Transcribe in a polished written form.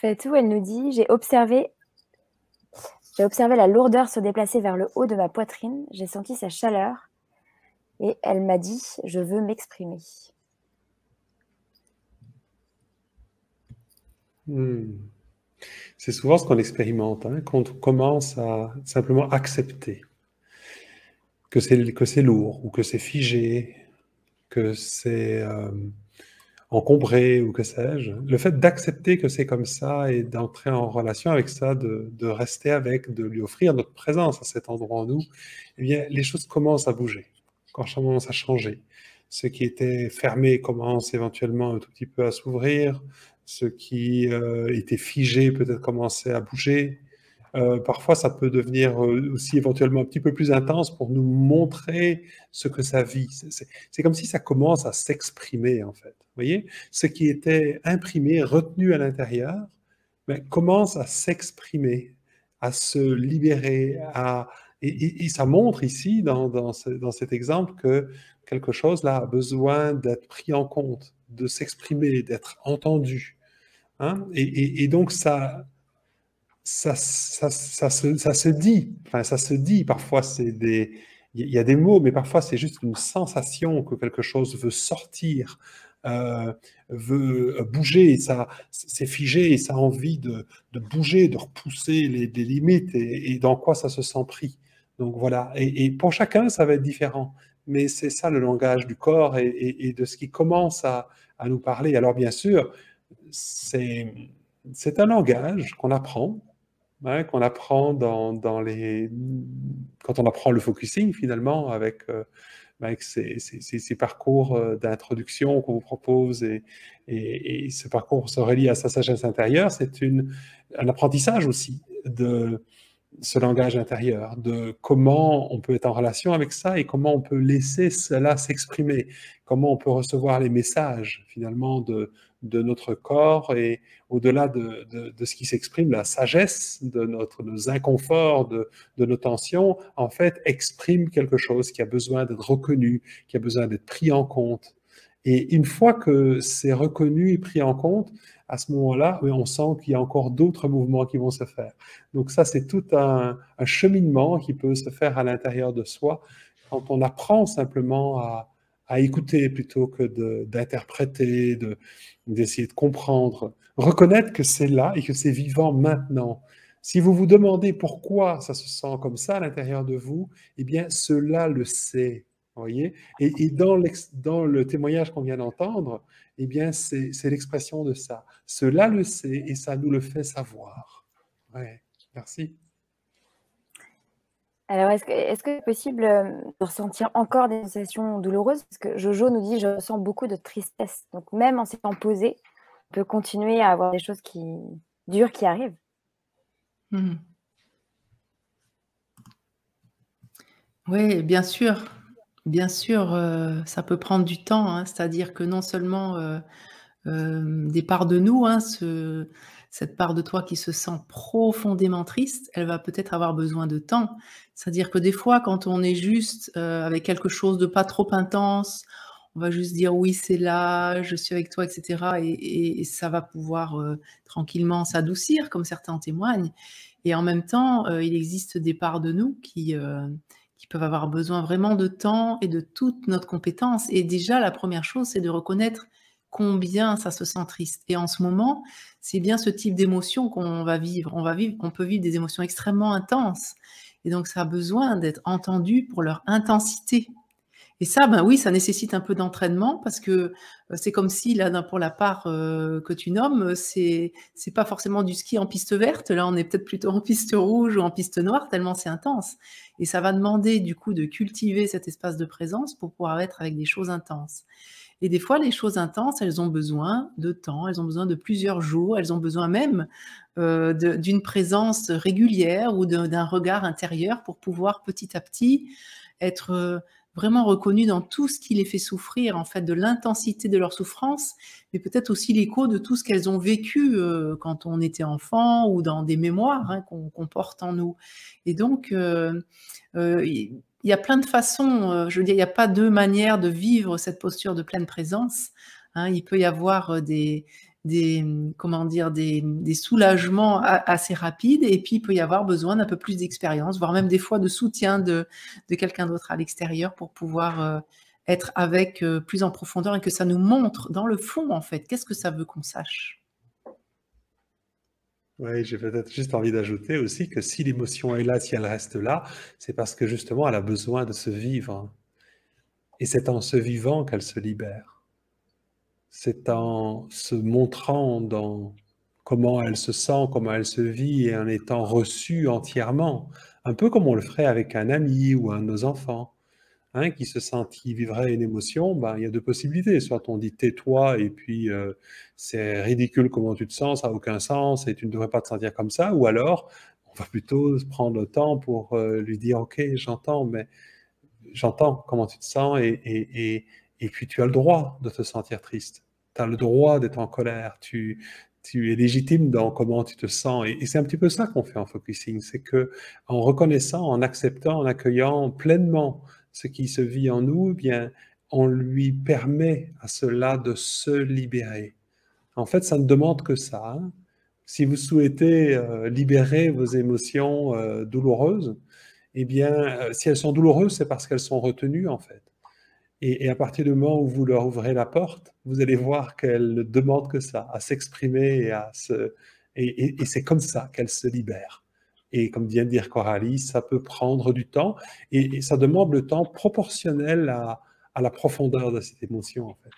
Fatou, elle nous dit: J'ai observé la lourdeur se déplacer vers le haut de ma poitrine, j'ai senti sa chaleur et elle m'a dit: je veux m'exprimer. C'est souvent ce qu'on expérimente, hein, quand on commence à simplement accepter que c'est lourd, ou que c'est figé, que c'est encombré, ou que sais-je. Le fait d'accepter que c'est comme ça et d'entrer en relation avec ça, de rester avec, de lui offrir notre présence à cet endroit en nous, eh bien, les choses commencent à bouger, commencent à changer. Ce qui était fermé commence éventuellement un tout petit peu à s'ouvrir, ce qui était figé peut-être commencer à bouger. Parfois, ça peut devenir aussi éventuellement un petit peu plus intense pour nous montrer ce que ça vit. C'est comme si ça commence à s'exprimer, en fait. Vous voyez? Ce qui était imprimé, retenu à l'intérieur, ben, commence à s'exprimer, à se libérer. Et ça montre ici, dans cet exemple, que quelque chose là a besoin d'être pris en compte, de s'exprimer, d'être entendu. Hein? Et donc, ça se dit, enfin ça se dit, parfois il y a des mots, mais parfois c'est juste une sensation que quelque chose veut sortir, veut bouger, c'est figé et ça a envie de bouger, de repousser les limites et dans quoi ça se sent pris. Donc voilà, et pour chacun ça va être différent, mais c'est ça le langage du corps et de ce qui commence à nous parler. Alors bien sûr, c'est un langage qu'on apprend, ouais, qu'on apprend quand on apprend le focusing finalement avec ces parcours d'introduction qu'on vous propose et ce parcours se relie à sa sagesse intérieure, c'est un apprentissage aussi de ce langage intérieur, de comment on peut être en relation avec ça et comment on peut laisser cela s'exprimer, comment on peut recevoir les messages finalement de notre corps et au-delà de ce qui s'exprime, la sagesse de nos inconforts, de nos tensions, en fait, exprime quelque chose qui a besoin d'être reconnu, qui a besoin d'être pris en compte. Et une fois que c'est reconnu et pris en compte, à ce moment-là, on sent qu'il y a encore d'autres mouvements qui vont se faire. Donc ça, c'est tout un cheminement qui peut se faire à l'intérieur de soi quand on apprend simplement à écouter plutôt que d'interpréter, d'essayer de comprendre. Reconnaître que c'est là et que c'est vivant maintenant. Si vous vous demandez pourquoi ça se sent comme ça à l'intérieur de vous, eh bien, cela le sait. Voyez, et dans le témoignage qu'on vient d'entendre, eh bien, c'est l'expression de ça. Cela le sait et ça nous le fait savoir. Ouais, merci. Alors, est-ce que c'est possible de ressentir encore des sensations douloureuses? Parce que Jojo nous dit: je ressens beaucoup de tristesse. Donc, même en s'étant posé, on peut continuer à avoir des choses dures qui arrivent. Mmh. Oui, bien sûr. Bien sûr, ça peut prendre du temps, hein. C'est-à-dire que non seulement, des parts de nous, hein, cette part de toi qui se sent profondément triste, elle va peut-être avoir besoin de temps. C'est-à-dire que des fois, quand on est juste, avec quelque chose de pas trop intense, on va juste dire: «Oui, c'est là, je suis avec toi» et cetera et ça va pouvoir, tranquillement s'adoucir comme certains en témoignent et en même temps, il existe des parts de nous qui peuvent avoir besoin vraiment de temps et de toute notre compétence et déjà la première chose, c'est de reconnaître combien ça se sent triste et en ce moment, c'est bien ce type d'émotion qu'on va vivre. On peut vivre des émotions extrêmement intenses et donc ça a besoin d'être entendu pour leur intensité et ça, ben oui, ça nécessite un peu d'entraînement parce que, c'est comme si là, pour la part, que tu nommes, c'est pas forcément du ski en piste verte. Là, on est peut-être plutôt en piste rouge ou en piste noire tellement c'est intense et ça va demander du coup de cultiver cet espace de présence pour pouvoir être avec des choses intenses. Et des fois, les choses intenses, elles ont besoin de temps, elles ont besoin de plusieurs jours, elles ont besoin même, d'une présence régulière ou d'un regard intérieur pour pouvoir petit à petit être, vraiment reconnues dans tout ce qui les fait souffrir, en fait, de l'intensité de leur souffrance, mais peut-être aussi l'écho de tout ce qu'elles ont vécu, quand on était enfant ou dans des mémoires, hein, qu'on porte en nous. Et donc, il y a plein de façons, je veux dire, il y a pas 2 manières de vivre cette posture de pleine présence, hein. Il peut y avoir, comment dire, des soulagements assez rapides, et puis il peut y avoir besoin d'un peu plus d'expérience, voire même des fois de soutien de quelqu'un d'autre à l'extérieur pour pouvoir être avec plus en profondeur, et que ça nous montre dans le fond, en fait, qu'est-ce que ça veut qu'on sache. Oui, j'ai peut-être juste envie d'ajouter aussi que si l'émotion est là, si elle reste là, c'est parce que justement, elle a besoin de se vivre. Et c'est en se vivant qu'elle se libère. C'est en se montrant dans comment elle se sent, comment elle se vit, et en étant reçue entièrement. Un peu comme on le ferait avec un ami ou un de nos enfants. Hein, qui vivrait une émotion, ben, il y a deux possibilités. Soit on dit tais-toi et puis c'est ridicule comment tu te sens, ça n'a aucun sens et tu ne devrais pas te sentir comme ça. Ou alors on va plutôt se prendre le temps pour lui dire ok, j'entends, mais j'entends comment tu te sens et puis tu as le droit de te sentir triste. Tu as le droit d'être en colère. Tu es légitime dans comment tu te sens. Et c'est un petit peu ça qu'on fait en focusing. C'est que en reconnaissant, en acceptant, en accueillant pleinement ce qui se vit en nous, eh bien, on lui permet à cela de se libérer. En fait, ça ne demande que ça. Hein. Si vous souhaitez libérer vos émotions douloureuses, eh bien, si elles sont douloureuses, c'est parce qu'elles sont retenues, en fait. Et à partir du moment où vous leur ouvrez la porte, vous allez voir qu'elles ne demandent que ça, à s'exprimer et c'est comme ça qu'elles se libèrent. Et comme vient de dire Coralie, ça peut prendre du temps et ça demande le temps proportionnel à la profondeur de cette émotion, en fait.